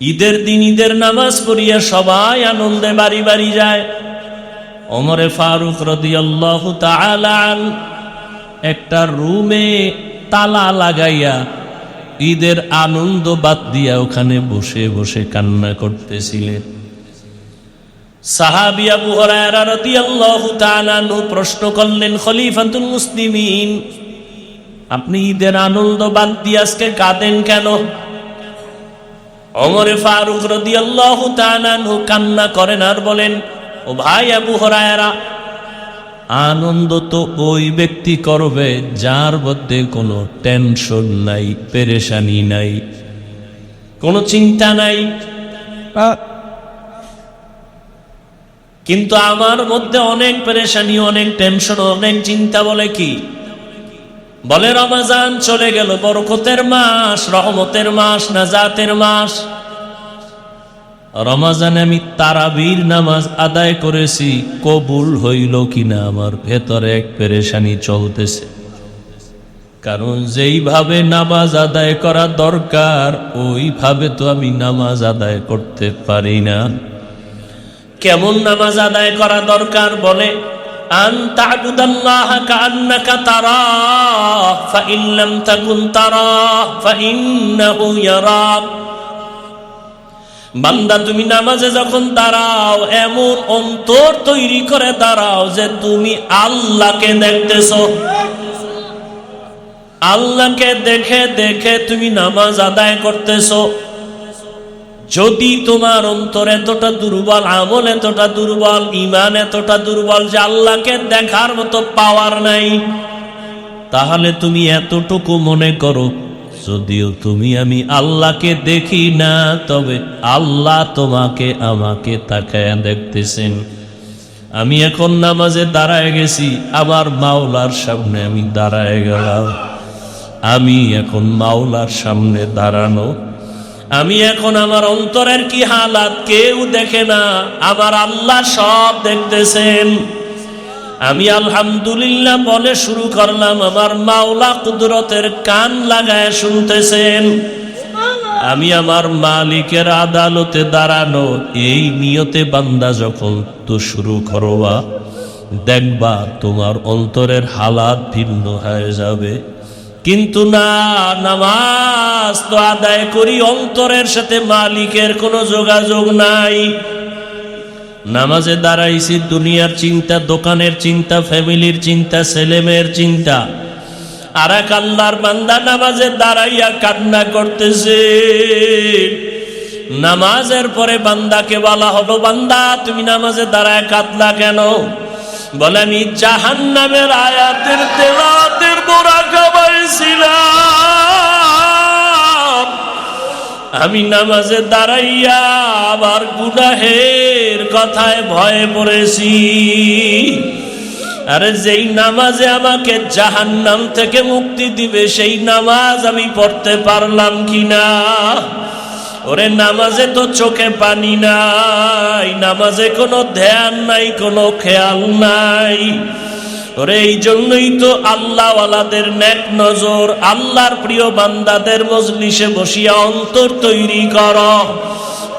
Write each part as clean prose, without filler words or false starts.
ঈদের দিন ঈদের নামাজ পড়িয়া সবাই আনন্দে বাড়ি বাড়ি যায়। ওমরে ফারুক রাদিয়াল্লাহু তাআলা আনহু একটা রুমে তালা লাগাইয়া ঈদের আনন্দ বাদ দিয়া ওখানে বসে বসে কান্না করতেছিলেন। সাহাবী আবু হুরায়রা রাদিয়াল্লাহু তাআলা আনহু প্রশ্ন করলেন, খলিফাতুল মুসলিমিন, আপনি ঈদের আনন্দ বাদ দিয়ে আজকে কাঁদেন কেন? ওমরে ফারুক রাদিয়াল্লাহু তাআলা আনহু কান্না করেন আর বলেন, ও ভাই আবু হুরায়রা, আনন্দ তো ওই ব্যক্তি করবে যার মধ্যে কোনো টেনশন নাই, পেরেশানি নাই, কোনো চিন্তা নাই। কিন্তু আমার মধ্যে অনেক পেরেশানি, অনেক টেনশন, অনেক চিন্তা। বলে কি? বলে রমজান চলে গেল, বরকতের মাস, রহমতের মাস, নাজাতের মাস। রমজানে আমি তারাবির নামাজ আদায় করেছি, কবুল হইল কিনা আমার ভেতরে এক পেরেশানি চলতেছে। কারণ যেইভাবে নামাজ আদায় করা দরকার ওইভাবে তো আমি নামাজ আদায় করতে পারি না। কেমন নামাজ আদায় করা দরকার? বলে, আন তা'বুদাল্লাহা কাআন্নাকা তারাহ ফাইন লাম তাকুন তারাহ ফাইন্নাহু ইয়ারাক। বান্দা, তুমি নামাজে যখন দাঁড়াও এমন অন্তর তৈরি করে দাঁড়াও যে তুমি আল্লাহকে দেখতেছো। আল্লাহকে দেখে দেখে তুমি নামাজ আদায় করতেছো। যদি তোমার অন্তর এতটা দুর্বল, আমল এতটা দুর্বল, ঈমান এতটা দুর্বল যে আল্লাহকে দেখার মতো পাওয়ার নাই, তাহলে তুমি এতটুকু মনে করো, যদিও আমি আল্লাহকে দেখি না, তবে আল্লাহ তোমাকে আমাকে তাকায়া দেখতেছেন। আমি এখন নামাজে দাঁড়ায় গেছি, আমার মাওলার সামনে আমি দাঁড়ায় গেলাম। আমি এখন মাওলার সামনে দাঁড়ানো। আমি এখন আমার অন্তরের কি হালাত কেউ দেখে না, আমার আল্লাহ সব দেখতেছেন। আমি আলহামদুলিল্লাহ বলে শুরু করলাম, আমার মাওলা কুদরতের কান লাগায় শুনতেছেন। আমি আমার মালিকের আদালতে দাঁড়ানো, এই নিয়তে বান্দা যখন তো শুরু করবা, দেখবা তোমার অন্তরের হালাত ভিন্ন হয়ে যাবে। কিন্তু না, নামাজ তো আদায় করি, অন্তরের সাথে মালিকের কোনো যোগাযোগ নাই। নামাজে দাঁড়াইছি দুনিয়ার চিন্তা, দোকানের চিন্তা, ফ্যামিলির চিন্তা, ছেলেমেয়ের চিন্তা। আর এক আল্লাহর বান্দা নামাজে দাঁড়াইয়া কান্না করতেছে। নামাজের পরে বান্দাকে বলা হলো, বান্দা তুমি নামাজে দাঁড়ায় কাঁদলা কেন? বলে, আমি জাহান্নামের আয়াতের তেলাওয়াতের মুরাকাবায় ছিলাম। আমি নামাজে দাঁড়াইয়া আবার গুনাহের কথায় ভয়ে পড়েছি। আরে যেই নামাজে আমাকে জাহান্নাম থেকে মুক্তি দিবে সেই নামাজ আমি পড়তে পারলাম কিনা? ওরে নামাজে তো চোখে পানি নাই, নামাজে কোনো ধ্যান নাই, কোনো খেয়াল নাই। ওরে এই জন্যই তো আল্লাহওয়ালাদের নেক নজর, আল্লাহর প্রিয় বান্দাদের মজলিসে বসিয়া অন্তর তৈরি কর।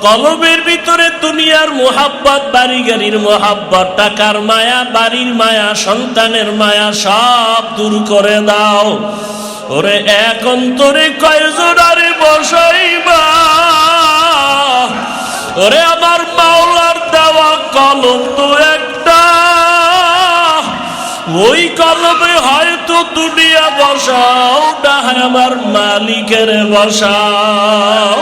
কলবের ভিতরে দুনিয়ার মোহাব্বত, বাড়ি গাড়ির মোহাব্বত, টাকার মায়া, বাড়ির মায়া, সন্তানের মায়া সব দূর করে দাও। ওরে এক অন্তরে কয়জন আরে বসাইবা? ওরে আমার মাওলার দেওয়া কলম তো একটা, ওই কলমে হয়তো দুনিয়া বসাও, না হয় আমার মালিকের বসাও।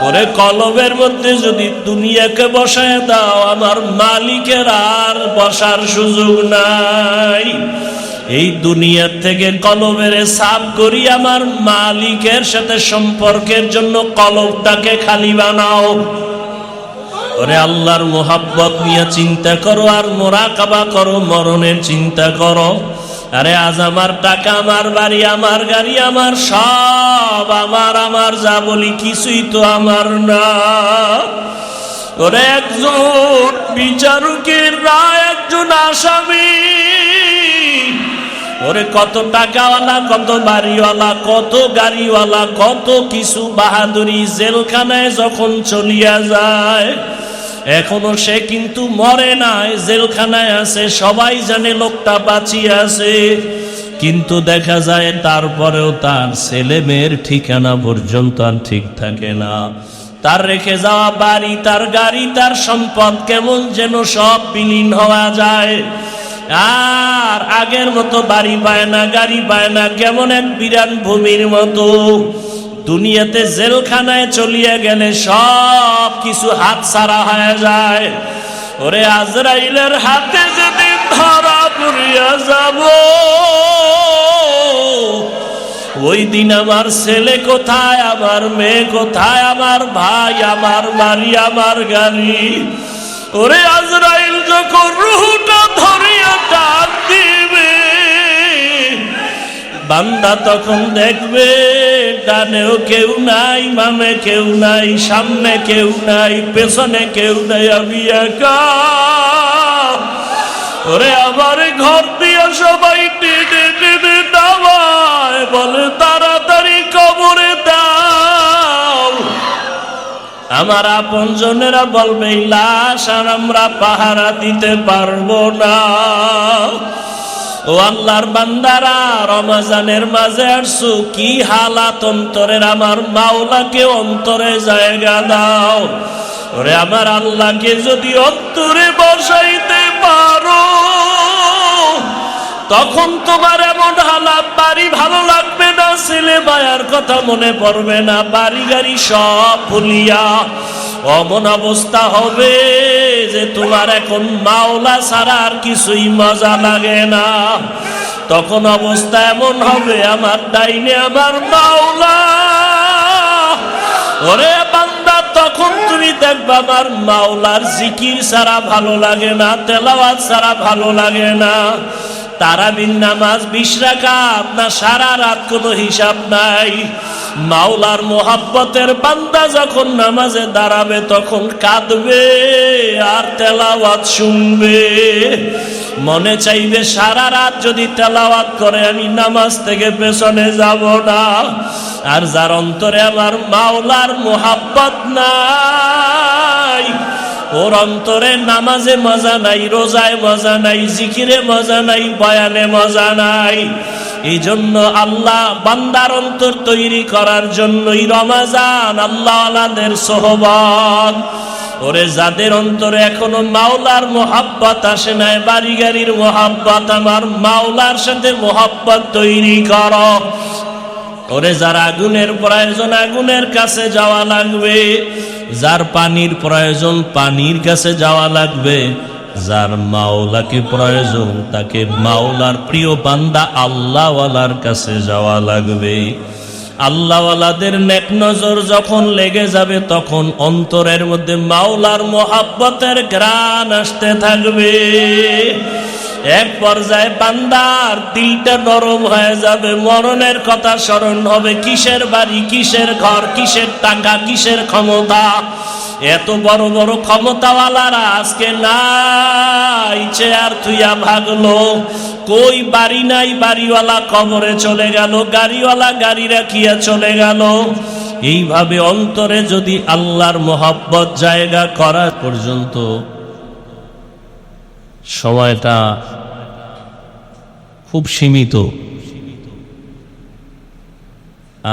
ওরে কলমের মধ্যে যদি দুনিয়াকে বসায় দাও, আমার মালিকের আর বসার সুযোগ নাই। এই দুনিয়ার থেকে কলমের সাফ করি, আমার মালিকের সাথে সম্পর্কের জন্য কলমটাকে খালি বানাও। ওরে আল্লাহর মোহাব্বত নিয়ে চিন্তা করো, আর মোরাকাবা করো, মরণের চিন্তা করো। আরে আজ আমার টাকা, আমার বাড়ি, আমার গাড়ি, আমার সব আমার যা বলি কিছুই তো আমার না। ওরে একজন বিচারকের রায়, একজন আসামি ওরে কত টাকাওয়ালা, কত বাড়িওয়ালা, কত গাড়িওয়ালা, কত কিছু বাহাদুরি জেলখানায় যখন চলিয়া যায়, এখনো সে কিন্তু মরে নাই, জেলখানায় আছে, সবাই জানে লোকটা বাঁচিয়ে আছে। কিন্তু দেখা যায় তারপরেও তার ছেলে মেয়ের ঠিকানা পর্যন্ত আর ঠিক থাকে না। তার রেখে যাওয়া বাড়ি, তার গাড়ি, তার সম্পদ কেমন যেন সব বিলীন হওয়া যায়। আর আগের মতো বাড়ি পায় না, গাড়ি পায় না, কেমন এক বিরান ভূমির মতো। দুনিয়াতে জেলখানায় চলিয়া গেলে সব কিছু হাত ছাড়া হয়ে যায়। ওরে আজরাইলের হাতে যেদিন ধরা পড়িয়া যাব, ওই দিন আমার ছেলে কোথায়, আমার মেয়ে কোথায়, আমার ভাই, আমার বাড়ি, আমার গাড়ি। ওরে আজরাইল যখন রূহটা ধরিয়া টান দিবে, বান্দা তখন দেখবে ডানেও কেউ নাই, বামে কেউ নাই, সামনে কেউ নাই, পেছনে কেউ নাই, আমি একা। ওরে আমার ঘর দিয়া সবাই টেনে টেনে নামায়, বলে তাড়াতাড়ি কবরে দাও। আমার আপন জনেরা বলবে লাশ আর আমরা পাহারা দিতে পারবো না। ও আল্লাহর বান্দারা, রমজানের মাঝে আসছো, কি হালাত অন্তরের, আমার মাওলাকে অন্তরে জায়গা দাও। ওরে আমার আল্লাহকে যদি অন্তরে বসাইতে পারো, তখন তোমার এমন হালাত, বাড়ি ভালো লাগবে না, ছেলে মায়ার কথা মনে পড়বে না, বাড়ি গাড়ি সব ভুলিয়া অমন অবস্থা হবে যে তোমার এখন মাওলা ছাড়া আর কিছুই মজা লাগে না। তখন অবস্থা এমন হবে, আমার ডাইনে আমার মাওলা। ওরে বান্দা, তখন তুমি দেখবা আমার মাওলার জিকির ছাড়া ভালো লাগে না, তেলাওয়াত ছাড়া ভালো লাগে না। তারাবির নামাজ 20 রাকাত না সারা রাত কোনো হিসাব নাই। মাওলার মোহাব্বতের বান্দা যখন নামাজে দাঁড়াবে তখন কাঁদবে আর তেলাওয়াত শুনবে। মনে চাইবে সারা রাত যদি তেলাওয়াত করে আমি নামাজ থেকে পেছনে যাব না। আর যার অন্তরে আমার মাওলার মোহাব্বত নাই, ওর অন্তরে নামাজে মজা নাই, রোজায় মজা নাই, জিকিরে মজা নাই, বয়ানে মজা নাই। এই জন্য আল্লাহ বান্দার অন্তর তৈরি করার জন্যই রমজান, আল্লাহওয়ালাদের সোহবত। ওরে যাদের অন্তরে এখনো মাওলার মোহাব্বত আসে নাই, বাড়ি গাড়ির মোহাব্বত, আমার মাওলার সাথে মোহাব্বত তৈরি করো। ওরে যার আগুনের প্রয়োজন, আগুনের কাছে যাওয়া লাগবে। যার পানির প্রয়োজন, পানির কাছে যাওয়া লাগবে। যার মাওলাকে প্রয়োজন, তাকে মাওলার প্রিয় বান্দা আল্লাহওয়ালার কাছে যাওয়া লাগবে। আল্লাহওয়ালাদের নেক নজর যখন লেগে যাবে, তখন অন্তরের মধ্যে মাওলার মোহাব্বতের ঘ্রাণ আসতে থাকবে। এক পর্যায়ে বান্দার দিলটা নরম হয়ে যাবে, মরণের কথা স্মরণ হবে। কিসের বাড়ি, কিসের ঘর, কিসের টাকা, কিসের ক্ষমতা। এত বড় বড় ক্ষমতাওয়ালারা আজকে নাই, চেয়ার থুইয়া ভাগলো। কই বাড়ি নাই, বাড়িওয়ালা কবরে চলে গেল, গাড়িওয়ালা গাড়ি রাখিয়া চলে গেল। এইভাবে অন্তরে যদি আল্লাহর মোহাব্বত জায়গা করা পর্যন্ত সময়টা খুব সীমিত।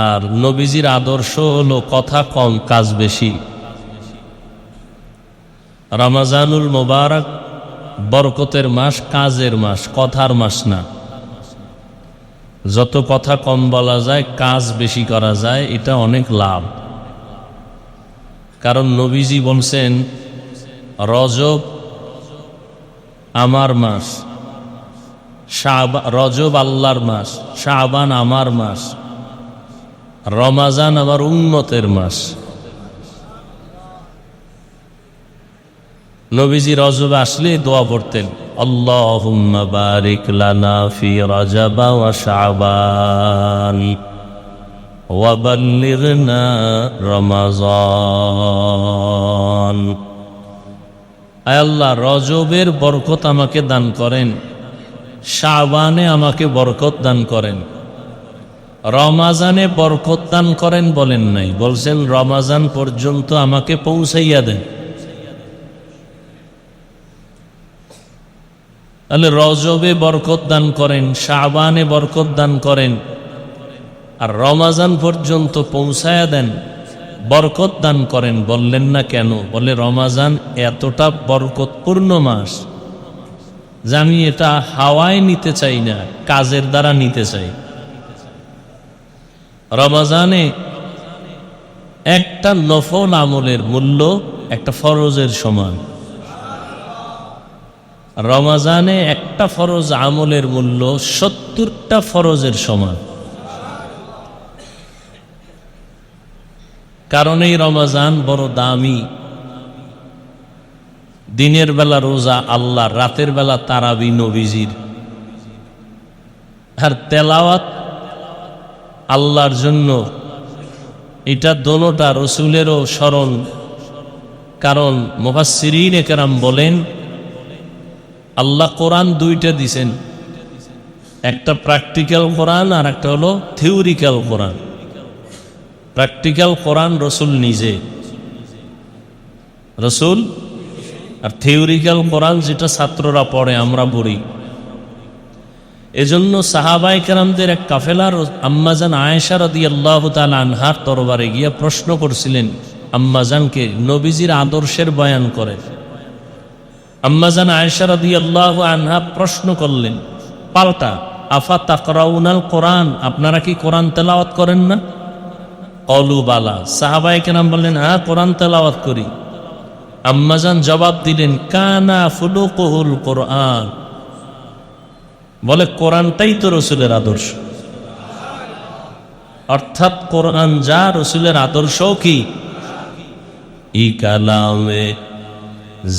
আর নবীজির আদর্শ হলো কথা কম, কাজ বেশি। রমজানুল মোবারক বরকতের মাস, কাজের মাস, কথার মাস না। যত কথা কম বলা যায়, কাজ বেশি করা যায়, এটা অনেক লাভ। কারণ নবীজি বলছেন রজব আমার মাস, রজব আল্লাহর মাস, শাবান আমার মাস, রমাজান আমার উম্মতের মাস। নবীজি রজব আসলে দোয়া পড়তেন, আল্লাহুম্মা বারিক লানা ফি রজব ওয়া শাবান ওয়া বাল্লিগনা রমাজান। আয় আল্লাহ, রজবের বরকত আমাকে দান করেন, শাবানে আমাকে বরকত দান করেন, রমাজানে বরকত দান করেন বলেন নাই, বলছেন রমাজান পর্যন্ত আমাকে পৌঁছাইয়া দেন। তাহলে রজবে বরকত দান করেন, শাবানে বরকত দান করেন, আর রমাজান পর্যন্ত পৌঁছায়া দেন, বরকত দান করেন বললেন না কেন? বলে রমাজান এতটা বরকতপূর্ণ মাস যে আমি এটা হাওয়ায় নিতে চাই না, কাজের দ্বারা নিতে চাই। রমাজানে একটা নফল আমলের মূল্য একটা ফরজের সমান। রমাজানে একটা ফরজ আমলের মূল্য 70টা ফরজের সমান। কারণ এই রমাজান বড় দামি। দিনের বেলা রোজা আল্লাহ, রাতের বেলা তারাবি নবীজির, আর তেলাওয়াত আল্লাহর জন্য। এটা দোনোটা রসুলেরও স্মরণ। কারণ মুফাসসিরিন কেরাম বলেন আল্লাহ কোরআন দুইটা দিছেন, একটা প্র্যাকটিক্যাল কোরআন আর একটা হলো থিওরিক্যাল কোরআন। প্র্যাকটিক্যাল কোরআন রসুল নিজে, রসুল, আর থিওরিক্যাল কোরআন যেটা ছাত্ররা পড়ে, আমরা পড়ি। এজন্য সাহাবায়ে কেরামদের এক কাফেলার আম্মাজান আয়েশা রাদিয়াল্লাহু তাআলা আনহার দরবারে গিয়ে প্রশ্ন করছিলেন আম্মাজানকে, নবীজির আদর্শের বয়ান করে। আম্মাজান আয়েশা রাদিয়াল্লাহু আনহা প্রশ্ন করলেন পাল্টা, আফা তাকরাউনাল কোরআন, আপনারা কি কোরআন তেলাওয়াত করেন না? ক্বালু বালা, সাহাবায়ে কেরাম বললেন হ্যাঁ কোরআন তেলাওয়াত করি। আম্মাজান জবাব দিলেন কানা ফুলুকুল কোরআন, বলে কোরআনটাই তো রসুলের আদর্শ। অর্থাৎ কোরআন যা রসুলের আদর্শ কি? ই কালামে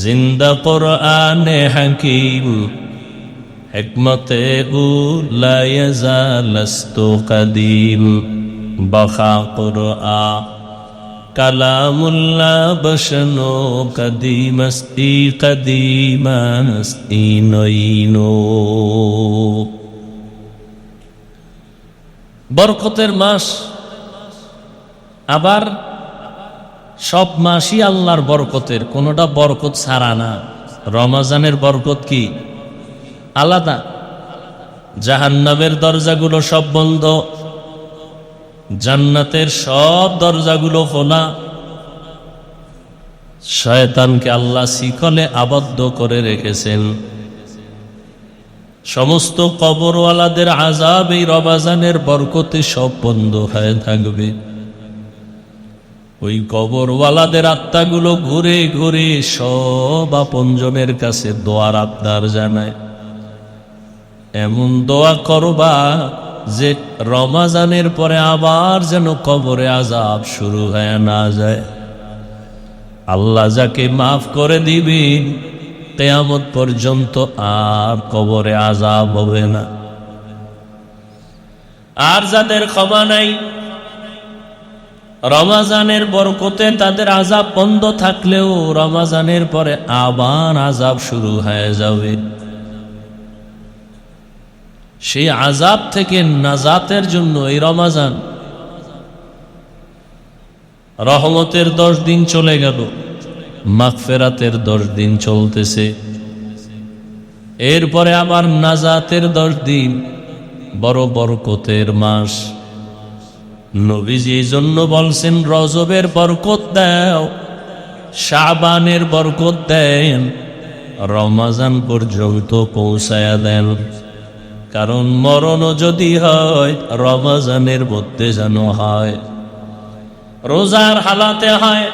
জিন্দা কোরআনে হাকিম, হিকমতে গু লা ইয়াজালাস্তু কাদিম, বখা কোরআন কালামুল্লাহ বসনো কদিমস্তি কদিমস্তি নইনো। বরকতের মাস, আবার সব মাসই আল্লাহর বরকতের, কোনোটা বরকত ছাড়া না। রমাজানের বরকত কি আলাদা। জাহান্নামের দরজাগুলো সব বন্ধ, জান্নাতের সব দরজাগুলো খোলা। শয়তানকে আল্লাহ শিকলে আবদ্ধ করে রেখেছেন। সমস্ত কবরওয়ালাদের আযাব এই রমাজানের বরকতে সব বন্ধ হয়ে থাকবে। ওই কবরওয়ালাদের আত্মাগুলো ঘুরে ঘুরে সব আপনজনের কাছে দোয়ার আবদার জানায়। এমন দোয়া করবা যে রমাজানের পরে আবার যেন কবরে আযাব শুরু হয়ে না যায়। আল্লাহ যাকে মাফ করে দিবেন কিয়ামত পর্যন্ত আর কবরে আযাব হবে না। আর যাদের ক্ষমা নাই, রমাজানের বরকতে তাদের আযাব বন্ধ থাকলেও রমাজানের পরে আবার আযাব শুরু হয়ে যাবে। সেই আযাব থেকে নাজাতের জন্য এই রমাজান, রহমতের 10 দিন চলে গেল, মাগফিরাতের 10 দিন চলতেছে, এরপরে আবার নাজাতের 10 দিন, বড় বরকতের মাস। নবীজি এই জন্য বলছেন রজবের বরকত দাও, শাবানের বরকত দেন, রমাজান পর্যন্ত পৌঁছায়া দেন। কারণ মরণও যদি হয় রমাজানের মধ্যে যেন হয়, রোজার হালাতে হয়।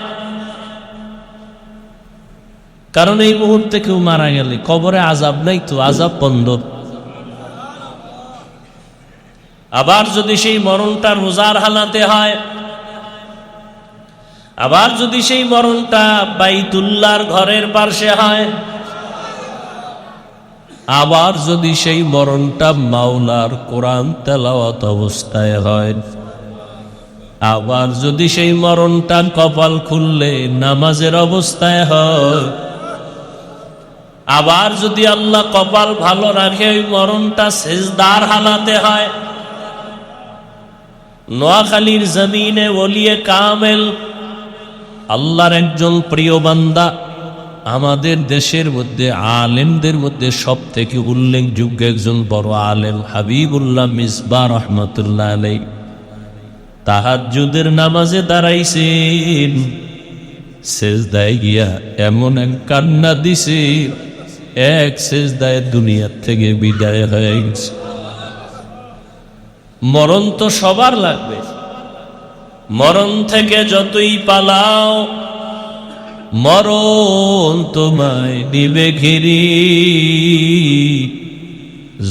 কারণ এই মুহূর্তে কেউ মারা গেলে কবরে আযাব নাই তো, আযাব বন্ধ। আবার যদি সেই মরণটা রোজার হালাতে হয়, আবার যদি সেই মরণটা বাইতুল্লাহর ঘরের পাশে হয়, আবার যদি সেই মরণটা মাওলার কোরআন তেলাওয়াত অবস্থায় হয়, আবার যদি সেই মরণটা কপাল খুললে নামাজের অবস্থায় হয়, আবার যদি আল্লাহ কপাল ভালো রাখে ওই মরণটা সেজদার হালাতে হয়। নোয়াখালীর জমিনে ওলিয়ে কামেল আল্লাহর একজন প্রিয় বান্দা, আমাদের দেশের মধ্যে আলেমদের মধ্যে সব থেকে উল্লেখযোগ্য একজন বড় আলেম হাবিবুল্লাহ মিসবাহ রহমতুল্লাহ আলাইহি তাহাজ্জুদের নামাজে দাঁড়াইছেন, সেজদায় গিয়া এমন এক কান্না দিছে, এক সেজদায় দুনিয়ার থেকে বিদায় হয়ে গেছে। মরণ তো সবার লাগবে, মরণ থেকে যতই পালাও মরণ তোমায় নিবে ঘিরি,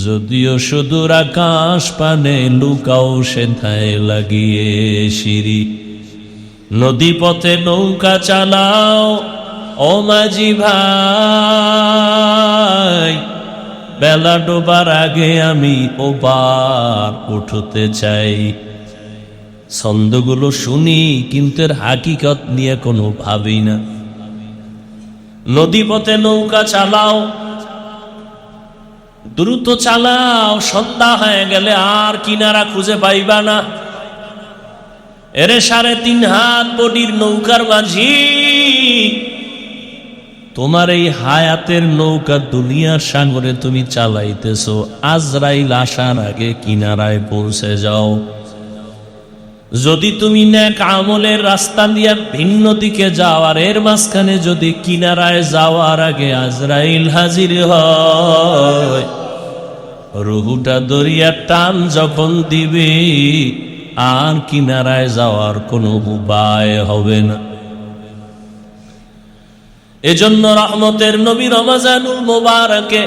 যদিও সুদূর আকাশ পানে লুকাও সেথায় লাগিয়ে সিঁড়ি। নদী পথে নৌকা চালাও ও মাঝি ভাই, বেলা ডোবার আগে আমি ওপার উঠতে চাই। ছন্দগুলো শুনি কিন্তু এর হাকিকত নিয়ে কোনো ভাবি না। নদী পথে নৌকা চালাও, দ্রুত চালাও, সন্ধ্যা হয়ে গেলে আর কিনারা খুঁজে পাইবা না। এরে 3.5 হাত বডির নৌকার মাঝি, তোমার এই হায়াতের নৌকা দুনিয়ার সাগরে তুমি চালাইতেছো, আজরাইল আসার আগে কিনারায় পৌঁছে যাও। যদি তুমি নেক আমলের রাস্তা দিয়ে ভিন্ন দিকে যাও আর এর মাঝখানে যদি কিনারায় যাওয়ার আগে আজরাইল হাজির হয়, রুহুটা দরিয়ার টান যখন দিবে আর কিনারায় যাওয়ার কোনো উপায় হবে না। এজন্য রহমতের নবী রমজানুল মুবারকে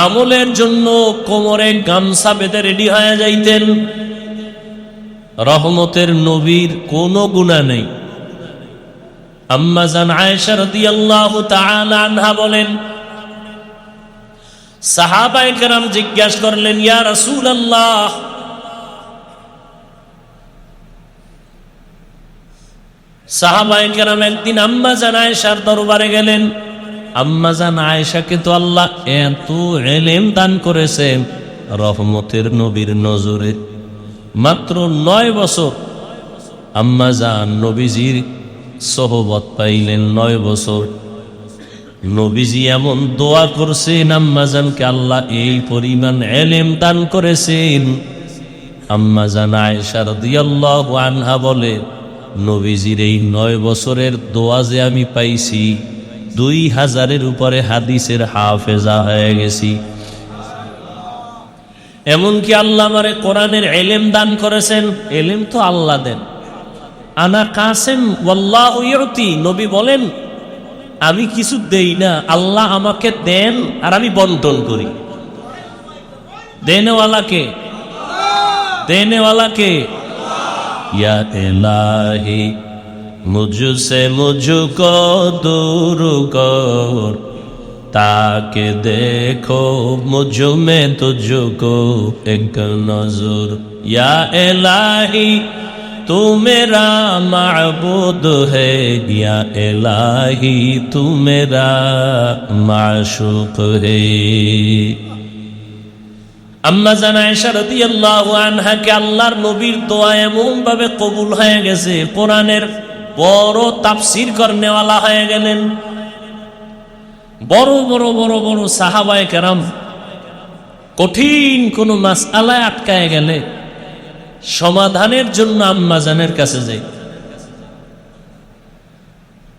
আমলের জন্য কোমরে গামছা বেঁধে রেডি হয়ে যাইতেন। রহমতের নবীর কোনো গুনাহ নেই। আম্মা জান আয়েশা রাদিয়াল্লাহু তাআলা আনহা বলেন, সাহাবায়ে কেরাম জিজ্ঞাসা করলেন, ইয়া রাসূলুল্লাহ, সাহাবায়ে কেরাম একদিন আম্মা জান আয়েশার দরবারে গেলেন। আম্মা জান আয়েশাকে তো আল্লাহ এত ইলম দান করেছেন, রহমতের নবীর নজরে মাত্র 9 বছর আম্মা জান নবীজির সোহবত পাইলেন। 9 বছর নবীজি এমন দোয়া করছেন, আম্মা জানকে আল্লাহ এই পরিমাণ ইলম দান করেছেন। আম্মা জান আয়েশা রাদিয়াল্লাহু আনহা বলে, নবীজির এই 9 বছরের দোয়া যে আমি পাইছি, 2000-এর উপরে হাদিসের হাফেজা হয়ে গেছি। এমনকি আল্লাহ আমারে কোরআনের ইলম দান করেছেন। ইলম তো আল্লাহ দেন। আনা কাসেম ওয়াল্লাহু ইউতি, নবী বলেন আমি কিছু দেই না, আল্লাহ আমাকে দেন আর আমি বন্টন করি। দেনেওয়ালাকে, দেনেওয়ালাকে। ইয়া ইলাহি মুঝসে মুঝকো দূর কর, তাকে দেখো মুঝ में तुझको एक नजर। या इलाही तू मेरा माबूद है, या इलाही तू मेरा माशूक है। আম্মা জান আয়েশা রাদিয়াল্লাহু আনহা কে আল্লাহর নবীর দোয়া এমন ভাবে কবুল হয়ে গেছে, কোরআনের বড় তাফসীর করনেওয়ালা হয়ে গেলেন। বড় বড় বড় বড় সাহাবায়ে কেরাম কঠিন কোন মাসআলায় আটকায় গেলে সমাধানের জন্য আম্মা জানের কাছে যাই।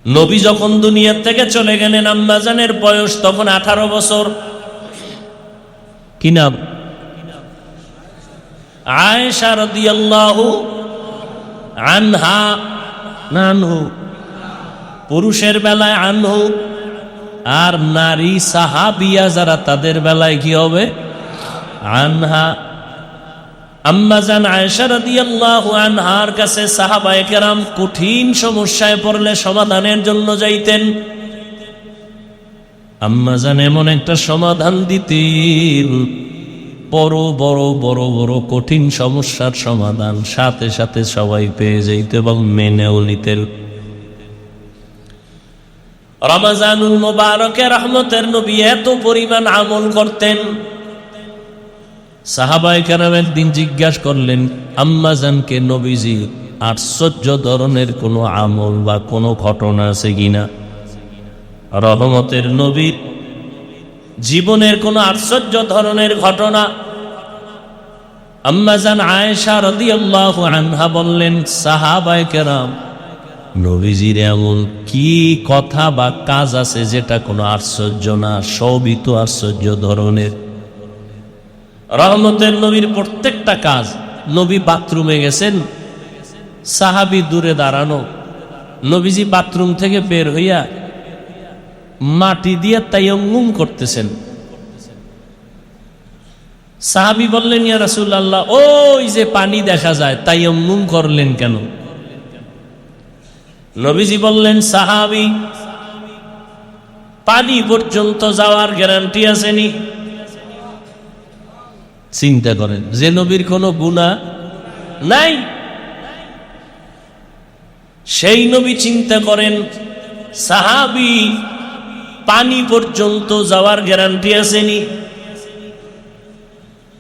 নবী যখন দুনিয়া থেকে চলে গেলেন, আম্মা জানের বয়স তখন 18 বছর। কি নাম? আয়েশা রাদিয়াল্লাহু আনহা। নানহু পুরুষের বেলায় আনহু, আর নারী সাহাবিয়া যারা তাদের বেলায় কি হবে? আনহা। আম্মা জান আয়েশা রাদিয়াল্লাহু আনহার কাছে সাহাবায়ে কেরাম কঠিন সমস্যায় পড়লে সমাধানের জন্য যাইতেন। আম্মা জান এমন একটা সমাধান দিতেন, বড় বড় বড় বড় কঠিন সমস্যার সমাধান সাথে সাথে সবাই পেয়ে যাইত এবং মেনেও নিতেন। রমজানুল মুবারকে রহমতের নবী এত পরিমাণ আমল করতেন। সাহাবায়ে কেরাম একদিন জিজ্ঞাসা করলেন আম্মাজানকে, নবীজি আশ্চর্য ধরনের কোনো আমল বা কোনো ঘটনা আছে কিনা? রহমতের নবীর জীবনের কোনো আশ্চর্য ধরনের ঘটনা? আম্মাজান আয়েশা রাদিয়াল্লাহু আনহা বললেন, সাহাবায়ে কেরাম, নবীজির এমন কি কথা বা কাজ আছে যেটা কোনো আশ্চর্য না, সবই তো আশ্চর্য ধরনের। রহমতের নবীর প্রত্যেকটা কাজ, নবী বাথরুমে গেছেন, সাহাবী দূরে দাঁড়ানো, নবীজি বাথরুম থেকে বের হইয়া মাটি দিয়ে তায়াম্মুম করতেছেন। সাহাবী বললেন, ইয়া রাসূলুল্লাহ, ওই যে পানি দেখা যায়, তায়াম্মুম করলেন কেন? নবীজি বললেন, সাহাবী, পানি পর্যন্ত যাওয়ার গ্যারান্টি আসেনি? চিন্তা করেন, যে নবীর কোনো গুনাহ নাই, সেই নবী চিন্তা করেন সাহাবী পানি পর্যন্ত যাওয়ার গ্যারান্টি আসেনি?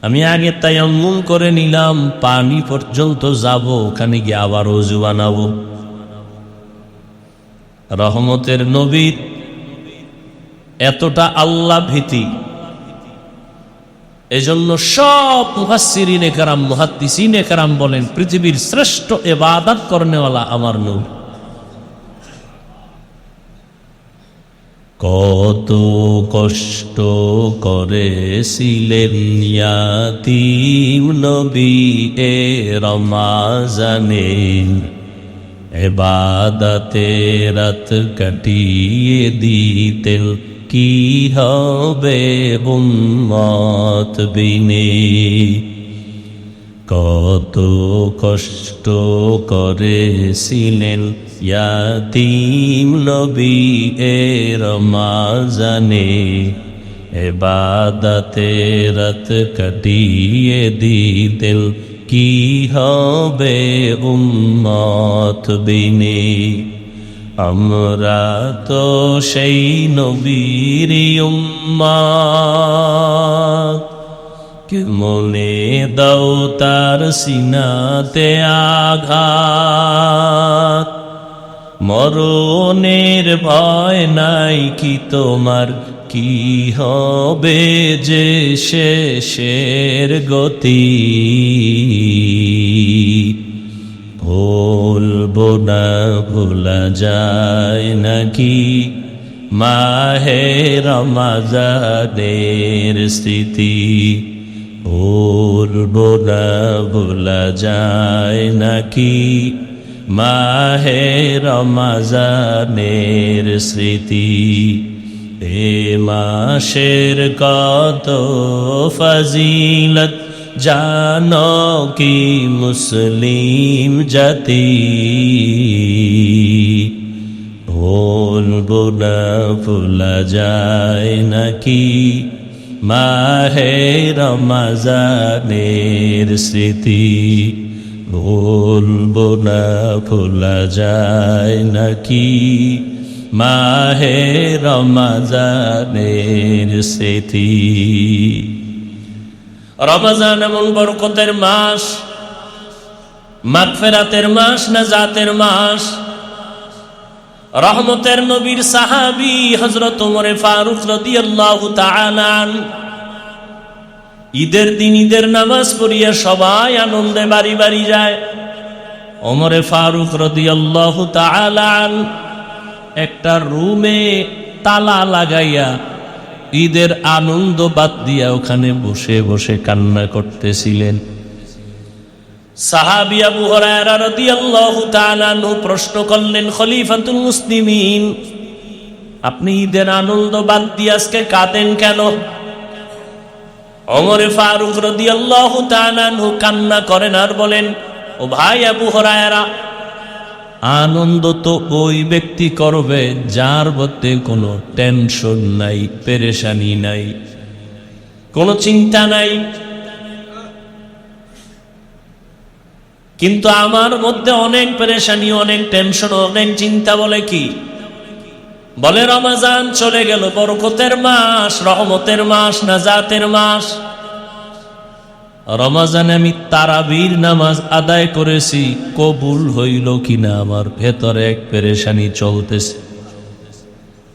আমি আগে তায়াম্মুম করে নিলাম, পানি পর্যন্ত যাব, ওখানে গিয়ে আবার ওযু বানাবো। রহমতের নবীর এতটা আল্লাহ ভীতি, এজন্য সব মুফাসসিরিনে কেরাম, মুহাদ্দিসিনে কেরাম বলেন পৃথিবীর শ্রেষ্ঠ ইবাদত করনেওয়ালা আমার নবী। কত কষ্ট করেছিলেন ইয়াতীম নবী এ রমজানে, ইবাদতে রাত কাটিয়ে দিতেন, কি হবে উম্মত বিনে। কত কষ্ট করেছিলেন ইয়াতীম নবী এ রমজানে, ইবাদতে রাত কাটিয়ে দিতেন, কি হবে উম্মত বিনে। আমরা তো সেই নবীর উম্মত, মনে দাও তার সিনাতে আঘাত, মরণের ভয় নাই কি তোমার, কি হবে যে শেষের গতি। ভুলবো না, ভোলা যায় নাকি মাহে রমজানের স্মৃতি। ভুলবো না, ভোলা যায় নাকি মাহে রমজানের স্মৃতি। এ মাসের কত ফজিলত জানো কি মুসলিম জাতি। ভুলবো না, ভোলা যায় নাকি মাহে রমজানের স্মৃতি। ভুলবো না, ভোলা যায় নাকি মাহে রমজানের স্মৃতি। রমজান এমন বরকতের মাস, মাগফিরাতের মাস, নাজাতের মাস। রহমতের নবীর সাহাবী হযরত ওমর ফারুক রাদিয়াল্লাহু তাআলা আনহু ঈদের দিন ঈদের নামাজ পড়িয়া সবাই আনন্দে বাড়ি বাড়ি যায়। ওমর ফারুক রাদিয়াল্লাহু তাআলা আনহু একটা রুমে তালা লাগাইয়া ঈদের আনন্দ বাদ দিয়া ওখানে বসে বসে কান্না করতেছিলেন। সাহাবী আবু হুরায়রা রাদিয়াল্লাহু তাআলা আনহু প্রশ্ন করলেন, খলিফাতুল মুসলিমিন, আপনি ঈদের আনন্দ বাদ দিয়ে আজকে কাঁদেন কেন? ওমর ফারুক রাদিয়াল্লাহু তাআলা আনহু কান্না করেন আর বলেন, ও ভাই আবু হুরায়রা, আনন্দ তো ওই ব্যক্তি করবে যার মধ্যে কোনো টেনশন নাই, পেরেশানি নাই, কোনো চিন্তা নাই। কিন্তু আমার মধ্যে অনেক পেরেশানি, অনেক টেনশন, অনেক চিন্তা। বলে কি? বলে রমজান চলে গেল, বরকতের মাস, রহমতের মাস, নাজাতের মাস। রমজানে আমি তারাবির নামাজ আদায় করেছি, কবুল হইল কিনা আমার ভেতরে এক পেরেশানি চলতেছে।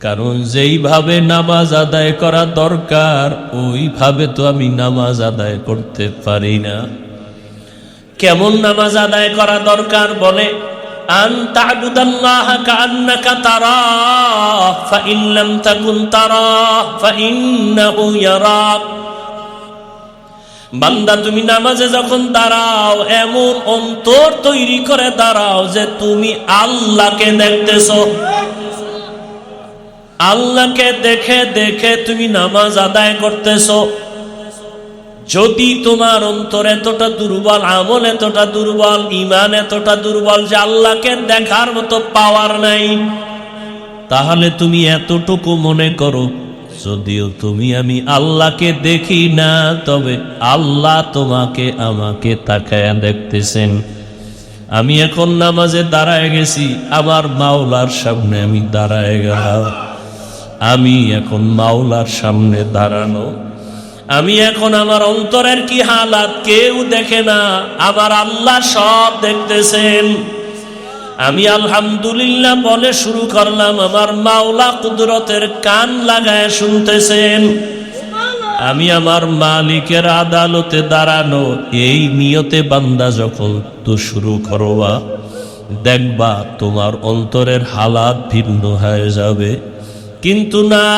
কারণ যেইভাবে নামাজ আদায় করা দরকার ওইভাবে তো আমি নামাজ আদায় করতে পারি না। কেমন নামাজ আদায় করা দরকার? বলে আন তা'বুদাল্লাহা কাআন্নাকা তারাহ ফাইন লাম তাকুন তারাহ ফাইন্নাহু ইয়ারাক। বান্দা তুমি নামাজে যখন দাঁড়াও এমন অন্তর তৈরি করে দাঁড়াও যে তুমি আল্লাহকে দেখতেছো। আল্লাহকে দেখে দেখে তুমি নামাজ আদায় করতেছো। যদি তোমার অন্তর এতটা দুর্বল, আমল এতটা দুর্বল, ঈমান এতটা দুর্বল যে আল্লাহকে দেখার মতো পাওয়ার নাই, তাহলে তুমি এতটুকু মনে করো যদিও আমি আল্লাহকে দেখি না, তবে আল্লাহ তোমাকে আমাকে তাকায়া দেখতেছেন। আমি এখন নামাজে দাঁড়ায় গেছি, আমার মাওলার সামনে আমি দাঁড়ায় গেলাম। আমি এখন মাওলার সামনে দাঁড়ানো। আমি এখন আমার অন্তরের কি হালাত কেউ দেখে না, আমার আল্লাহ সব দেখতেছেন। আমি আলহামদুলিল্লাহ বলে শুরু করলাম, আমার মাওলা কুদরতের কান লাগায় শুনতেছেন। আমি আমার মালিকের আদালতে দাঁড়ানো এই নিয়তে বান্দা যখন তো শুরু করবা, দেখবা তোমার অন্তরের হালাত ভিন্ন হয়ে যাবে। কিন্তু না,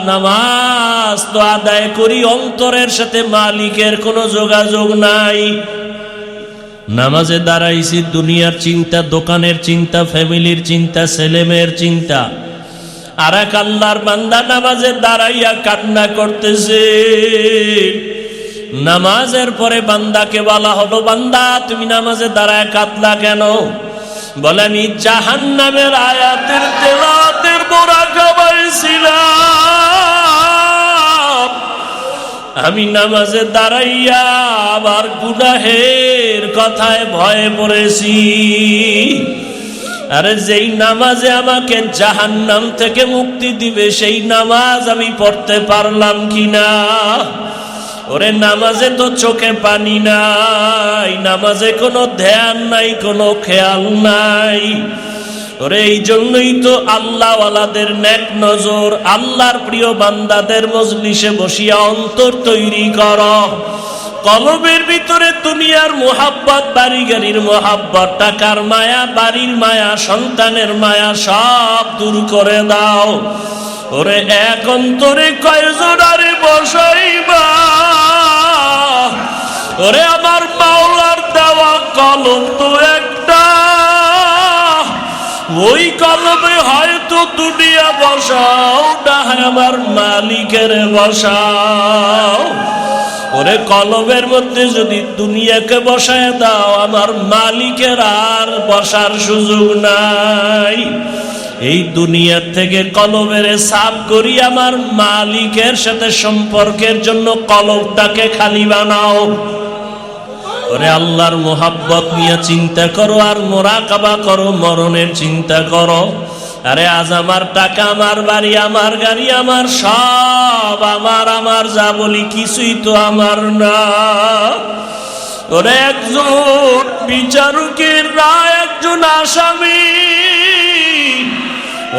নামাজ তো আদায় করি, অন্তরের সাথে মালিকের কোনো যোগাযোগ নাই। নামাজে দাঁড়াইছি দুনিয়ার চিন্তা, দোকানের চিন্তা, ফ্যামিলির চিন্তা, ছেলেমেয়ের চিন্তা। আর এক আল্লাহর বান্দা নামাজে দাঁড়াইয়া কান্না করতেছে। নামাজের পরে বান্দাকে বলা হলো, বান্দা তুমি নামাজে দাঁড়ায় কাঁদলা কেন? বলে আমি জাহান্নামের আয়াতের তেলাওয়াতের মুরাকাবায় ছিলাম। আমি নামাজে দাঁড়াইয়া আবার গুনাহের কথায় ভয়ে পড়েছি। আরে যেই নামাজে আমাকে জাহান্নাম থেকে মুক্তি দিবে সেই নামাজ আমি পড়তে পারলাম কিনা? ওরে নামাজে তো চোখে পানি নাই, নামাজে কোনো ধ্যান নাই, কোনো খেয়াল নাই। ওরে এই জন্যই তো আল্লাহওয়ালাদের নেক নজর, আল্লাহর প্রিয় বান্দাদের মজলিসে বসিয়া অন্তর তৈরি কর। কলবের ভিতরে দুনিয়ার মোহাব্বত, বাড়ি গাড়ির মোহাব্বত, টাকার মায়া, বাড়ির মায়া, সন্তানের মায়া সব দূর করে দাও। ওরে এক অন্তরে কয়জন আরে বসাইবা? ওরে আমার মাওলার দেওয়া কলম তো একটা, ওই কলমে হয়তো দুনিয়া বসাও, না হয় আমার মালিকের বসাও। ওরে কলমের মধ্যে যদি দুনিয়াকে বসায় দাও, আমার মালিকের আর বসার সুযোগ নাই। এই দুনিয়ার থেকে কলমের সাফ করি, আমার মালিকের সাথে সম্পর্কের জন্য কলমটাকে খালি বানাও। ওরে আল্লাহর মোহাব্বত নিয়ে চিন্তা করো, আর মোরাকাবা করো, মরণের চিন্তা করো। আরে আজ আমার টাকা, আমার বাড়ি, আমার গাড়ি, আমার সব আমার যা বলি কিছুই তো আমার না। ওরে একজন বিচারকের রায়, একজন আসামি,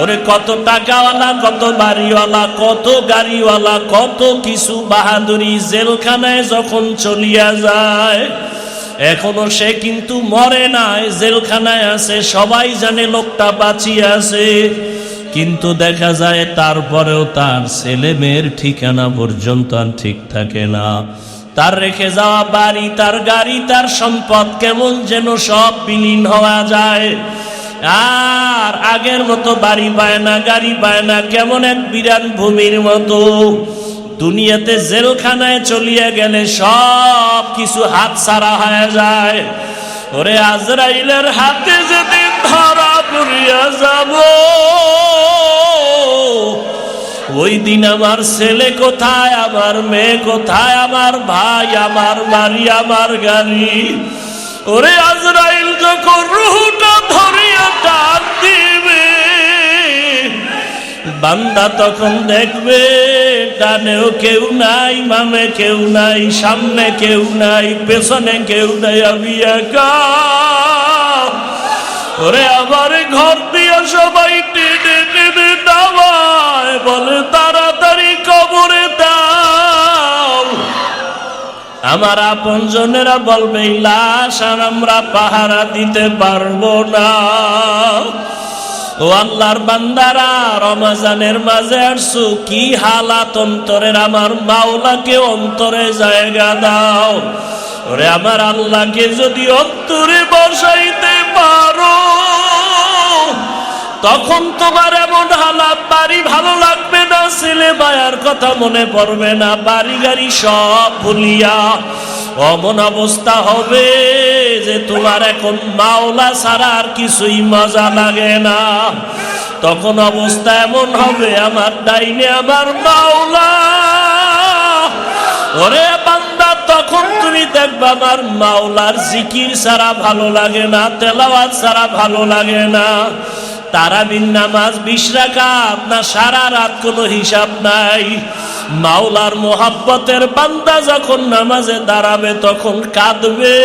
ওরে কত টাকাওয়ালা, কত বাড়িওয়ালা, কত গাড়িওয়ালা, কত কিছু বাহাদুরি, জেলখানায় যখন চলিয়া যায় এখনো সে কিন্তু মরে নাই, জেলখানায় আছে, সবাই জানে লোকটা বাঁচিয়ে আছে। কিন্তু দেখা যায় তারপরেও তার ছেলে মেয়ের ঠিকানা পর্যন্ত আর ঠিক থাকে না। তার রেখে যাওয়া বাড়ি, তার গাড়ি, তার সম্পদ কেমন যেন সব বিলীন হওয়া যায়। আর আগের মতো বাড়ি পায় না, গাড়ি পায় না, কেমন এক বিরান ভূমির মতো। দুনিয়াতে জেলখানায় চলিয়া গেলে সব কিছু হাত ছাড়া হয়ে যায়। ওরে আজরাইলের হাতে যেদিন ধরা পড়িয়া যাব, ওই দিন আমার ছেলে কোথায়, আমার মেয়ে কোথায়, আমার ভাই, আমার বাড়ি, আমার গাড়ি। ওরে আজরাইল যখন রূহটা ধরিয়া টান দিবে, বান্দা তখন দেখবে ডানেও কেউ নাই, বামে কেউ নাই, সামনে কেউ নাই, পেছনে কেউ নাই, আমি একা। ওরে আমার ঘর দিয়ে সবাই টেনে টেনে নামায়, বলে তাড়াতাড়ি কবরে দাও। আমার আপনজনেরা বলবে লাশ আর আমরা পাহারা দিতে পারবো না। ও আল্লাহর বান্দারা, রমজানের মাঝে আসছো, কি হালাত অন্তরের, আমার মাওলাকে অন্তরে জায়গা দাও। ওরে আমার আল্লাহকে যদি অন্তরে বসাইতে পারো, তখন তোমার এমন হালাত, বাড়ি ভালো লাগবে না, ছেলে মায়ার কথা মনে পড়বে না, বাড়ি গাড়ি সব ভুলিয়া অমন অবস্থা হবে যে তোমার এখন মাওলা ছাড়া আর কিছুই মজা লাগে না। তখন অবস্থা এমন হবে, আমার ডাইনে আমার মাওলা। ওরে বান্দা, তখন তুমি দেখবা আমার মাওলার জিকির ছাড়া ভালো লাগে না, তেলাওয়াত ছাড়া ভালো লাগে না। তারাবির নামাজ 20 রাকাত না সারা রাত কোনো হিসাব নাই। মাওলার মোহাব্বতের বান্দা যখন নামাজে দাঁড়াবে তখন কাঁদবে,